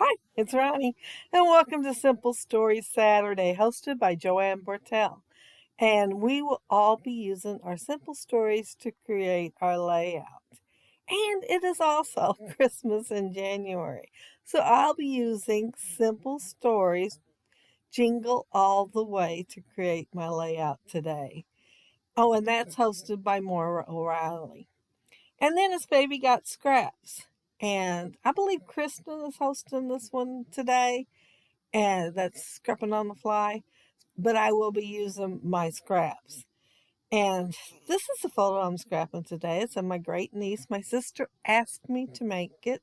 Hi, it's Ronnie, and welcome to Simple Stories Saturday, hosted by Joanne Bortel. And we will all be using our simple stories to create our layout. And it is also Christmas in January. So I'll be using Simple Stories Jingle All the Way to create my layout today. Oh, and that's hosted by Maura O'Reilly. And then his baby got scraps. And I believe Kristen is hosting this one today, and that's scrapping on the fly. But I will be using my scraps. And this is the photo I'm scrapping today. It's of my great niece. My sister asked me to make it,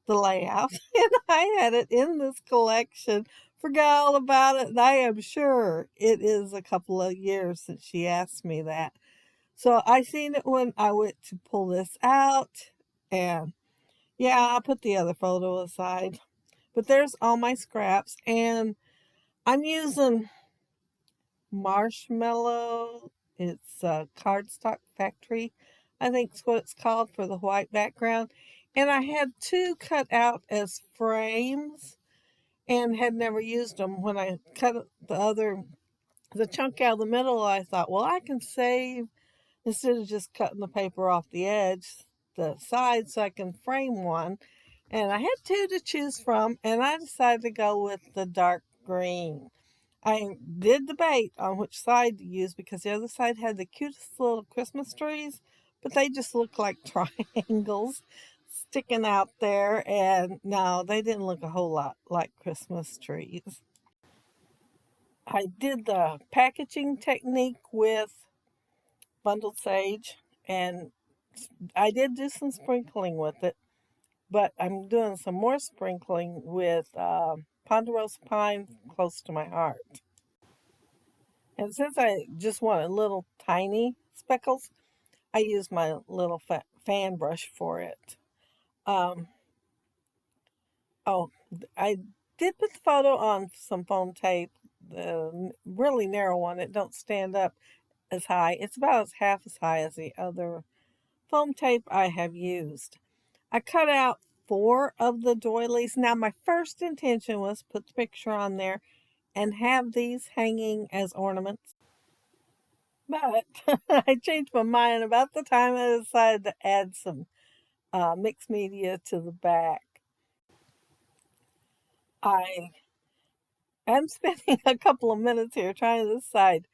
the layout, and I had it in this collection. Forgot all about it, and I am sure it is a couple of years since she asked me that. So I seen it when I went to pull this out, and yeah, I put the other photo aside. But there's all my scraps, and I'm using Marshmallow. It's a cardstock factory, I think is what it's called, for the white background. And I had two cut out as frames and had never used them. When I cut the chunk out of the middle, I thought, well, I can save, instead of just cutting the paper off the edge, the side, so I can frame one. And I had two to choose from, and I decided to go with the dark green. I did debate on which side to use because the other side had the cutest little Christmas trees, but they just looked like triangles sticking out there, and no, they didn't look a whole lot like Christmas trees. I did the packaging technique with bundled sage, and I did do some sprinkling with it, but I'm doing some more sprinkling with ponderosa pine, close to my heart. And since I just wanted little tiny speckles, I used my little fan brush for it. Um, oh, I did put the photo on some foam tape, the really narrow one. It don't stand up as high. It's about half as high as the other foam tape I have used. I cut out 4 of the doilies. Now, my first intention was to put the picture on there and have these hanging as ornaments. But I changed my mind about the time I decided to add some mixed media to the back. I am spending a couple of minutes here trying to decide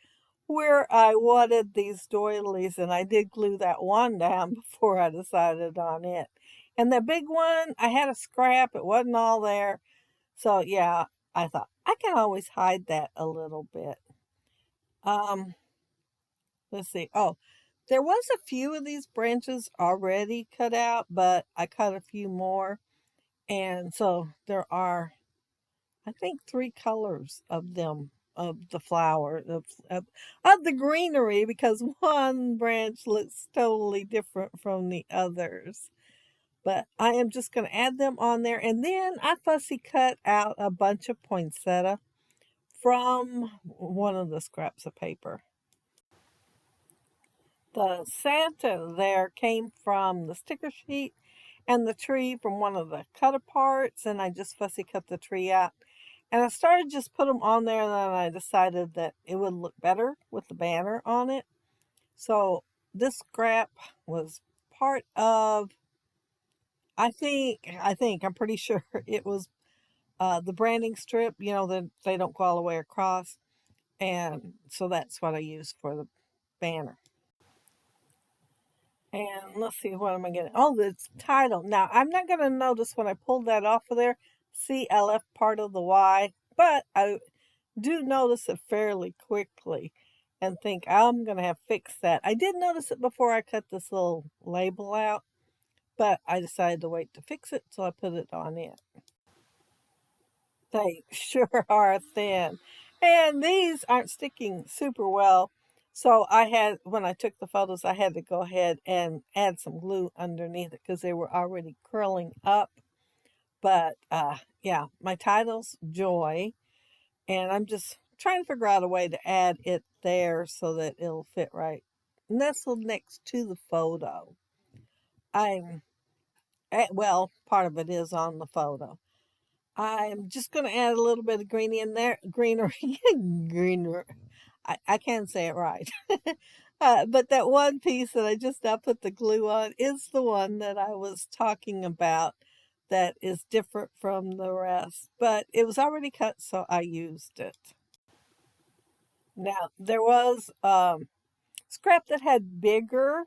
where I wanted these doilies, and I did glue that one down before I decided on it. And the big one, I had a scrap, it wasn't all there. So yeah, I thought I can always hide that a little bit. Um, let's see. Oh, there was a few of these branches already cut out, but I cut a few more. And so there are, I think, 3 colors of them, of the flower, of the greenery, because one branch looks totally different from the others. But I am just going to add them on there. And then I fussy cut out a bunch of poinsettia from one of the scraps of paper. The Santa there came from the sticker sheet, and the tree from one of the cut aparts, and I just fussy cut the tree out. And I started just put them on there, and then I decided that it would look better with the banner on it. So this scrap was part of, I'm pretty sure it was the branding strip, that they don't go all the way across. And so that's what I used for the banner. And let's see, what am I getting? Oh, the title. Now, I'm not going to notice when I pulled that off of there. See, I left part of the Y, but I do notice it fairly quickly and think I'm going to have fixed that. I did notice it before I cut this little label out, but I decided to wait to fix it, so I put it on it. They sure are thin. And these aren't sticking super well. So when I took the photos, I had to go ahead and add some glue underneath it because they were already curling up. But yeah, my title's Joy. And I'm just trying to figure out a way to add it there so that it'll fit right, nestled next to the photo. Well, part of it is on the photo. I'm just going to add a little bit of greenery, greenery. I can't say it right. But that one piece that I just now put the glue on is the one that I was talking about that is different from the rest. But it was already cut, so I used it. Now, there was scrap that had bigger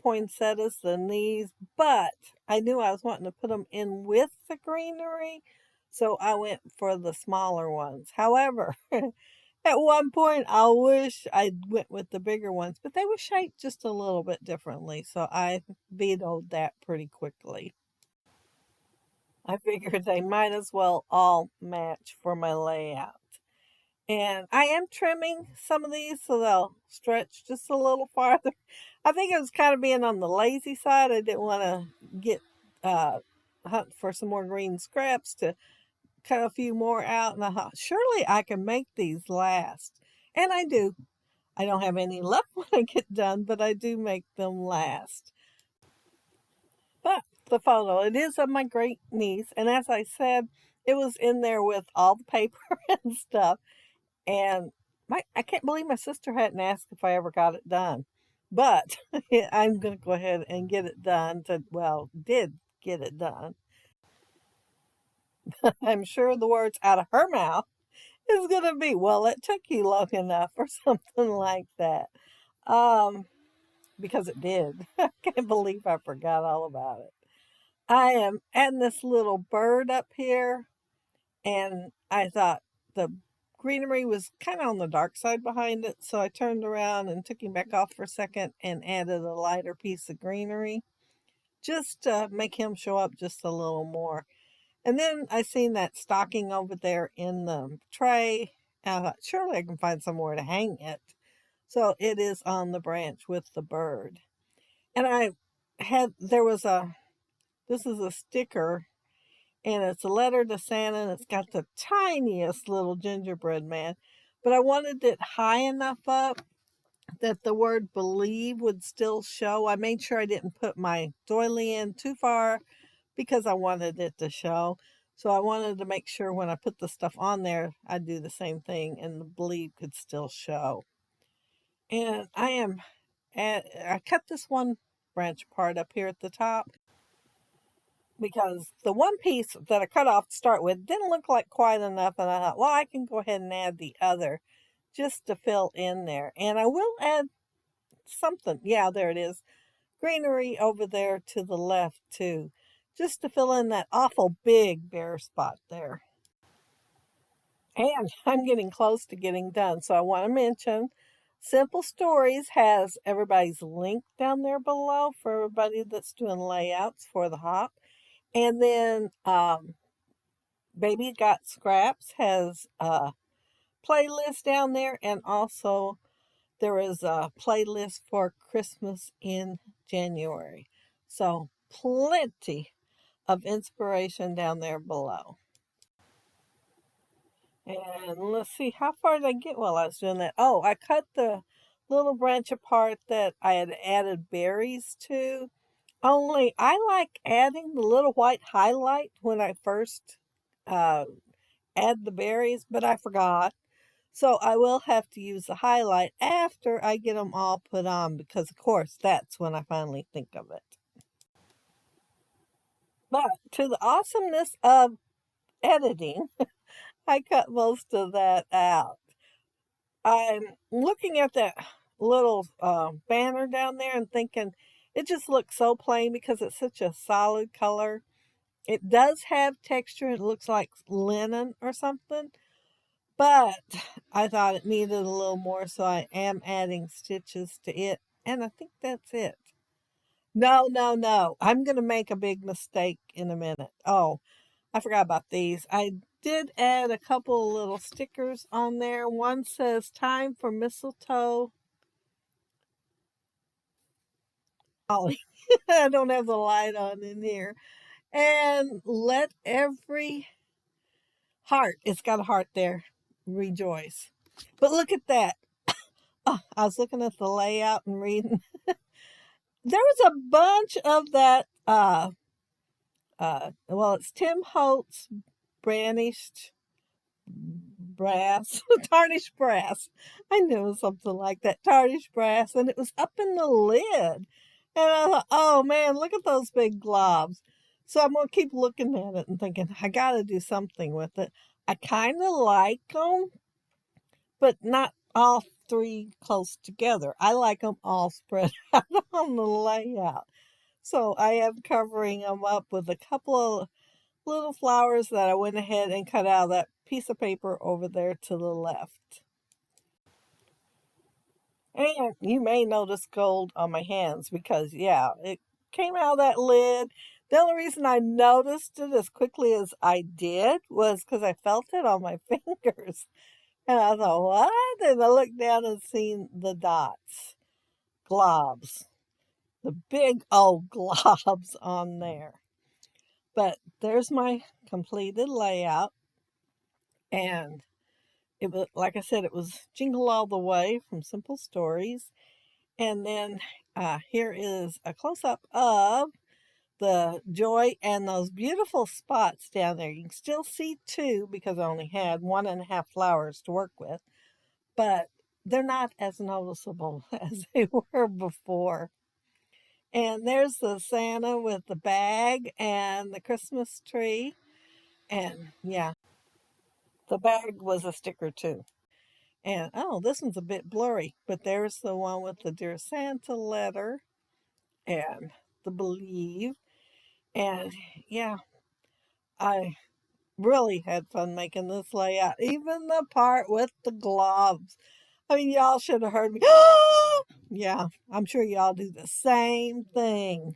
poinsettias than these, but I knew I was wanting to put them in with the greenery, so I went for the smaller ones. However, at one point I wish I went with the bigger ones, but they were shaped just a little bit differently, so I vetoed that pretty quickly. I figured they might as well all match for my layout. And I am trimming some of these so they'll stretch just a little farther. I think it was kind of being on the lazy side. I didn't want to get hunt for some more green scraps to cut a few more out. And I thought, surely I can make these last. And I do. I don't have any left when I get done, but I do make them last. But the photo, it is of my great niece. And as I said, it was in there with all the paper and stuff. And I can't believe my sister hadn't asked if I ever got it done. But I'm going to go ahead and get it done. Did get it done. I'm sure the words out of her mouth is going to be, well, it took you long enough or something like that. Because it did. I can't believe I forgot all about it. I am adding this little bird up here, and I thought the greenery was kind of on the dark side behind it, so I turned around and took him back off for a second and added a lighter piece of greenery just to make him show up just a little more. And then I seen that stocking over there in the tray. And I thought, surely I can find somewhere to hang it. So it is on the branch with the bird. And this is a sticker, and it's a letter to Santa, and it's got the tiniest little gingerbread man. But I wanted it high enough up that the word believe would still show. I made sure I didn't put my doily in too far because I wanted it to show. So I wanted to make sure when I put the stuff on there, I'd do the same thing and the believe could still show. And I cut this one branch part up here at the top because the one piece that I cut off to start with didn't look like quite enough, and I thought, well, I can go ahead and add the other just to fill in there. And I will add something. Yeah, there it is. Greenery over there to the left too, just to fill in that awful big bare spot there. And I'm getting close to getting done, so I want to mention Simple Stories has everybody's link down there below for everybody that's doing layouts for the hop. And then Baby Got Scraps has a playlist down there, and also there is a playlist for Christmas in January. So plenty of inspiration down there below. And let's see, how far did I get while I was doing that? Oh, I cut the little branch apart that I had added berries to. Only I like adding the little white highlight when I first uh, add the berries, but I forgot. So I will have to use the highlight after I get them all put on because, of course, that's when I finally think of it. But to the awesomeness of editing, I cut most of that out. I'm looking at that little banner down there and thinking it just looks so plain because it's such a solid color. It does have texture. It looks like linen or something. But I thought it needed a little more, so I am adding stitches to it. And I think that's it. No, no, no. I'm going to make a big mistake in a minute. Oh, I forgot about these. I did add a couple little stickers on there. One says time for mistletoe. Holly. I don't have the light on in here. And let every heart, it's got a heart there, rejoice. But look at that. Oh, I was looking at the layout and reading. There was a bunch of that, well, it's Tim Holtz banished brass, tarnished brass. I knew it was something like that, tarnished brass, and it was up in the lid. And I thought, oh man, look at those big globs. So I'm gonna keep looking at it and thinking, I gotta do something with it. I kind of like them, but not all three close together. I like them all spread out on the layout. So I am covering them up with a couple of little flowers that I went ahead and cut out of that piece of paper over there to the left. And you may notice gold on my hands because, yeah, it came out of that lid. The only reason I noticed it as quickly as I did was because I felt it on my fingers. And I thought, what? And I looked down and seen the dots, globs, the big old globs on there. But there's my completed layout. And it was, like I said, it was Jingle All the Way from Simple Stories. And then here is a close up of the joy and those beautiful spots down there. You can still see two because I only had 1.5 flowers to work with, but they're not as noticeable as they were before. And there's the Santa with the bag and the Christmas tree. And yeah, the bag was a sticker too. And oh, this one's a bit blurry, but there's the one with the Dear Santa letter and the believe. And yeah, I really had fun making this layout, even the part with the gloves. I mean, y'all should have heard me. Yeah, I'm sure y'all do the same thing.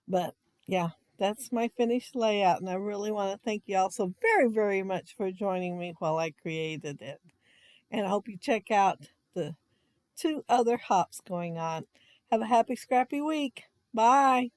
But yeah, that's my finished layout. And I really want to thank y'all so very, very much for joining me while I created it. And I hope you check out the 2 other hops going on. Have a happy, scrappy week. Bye.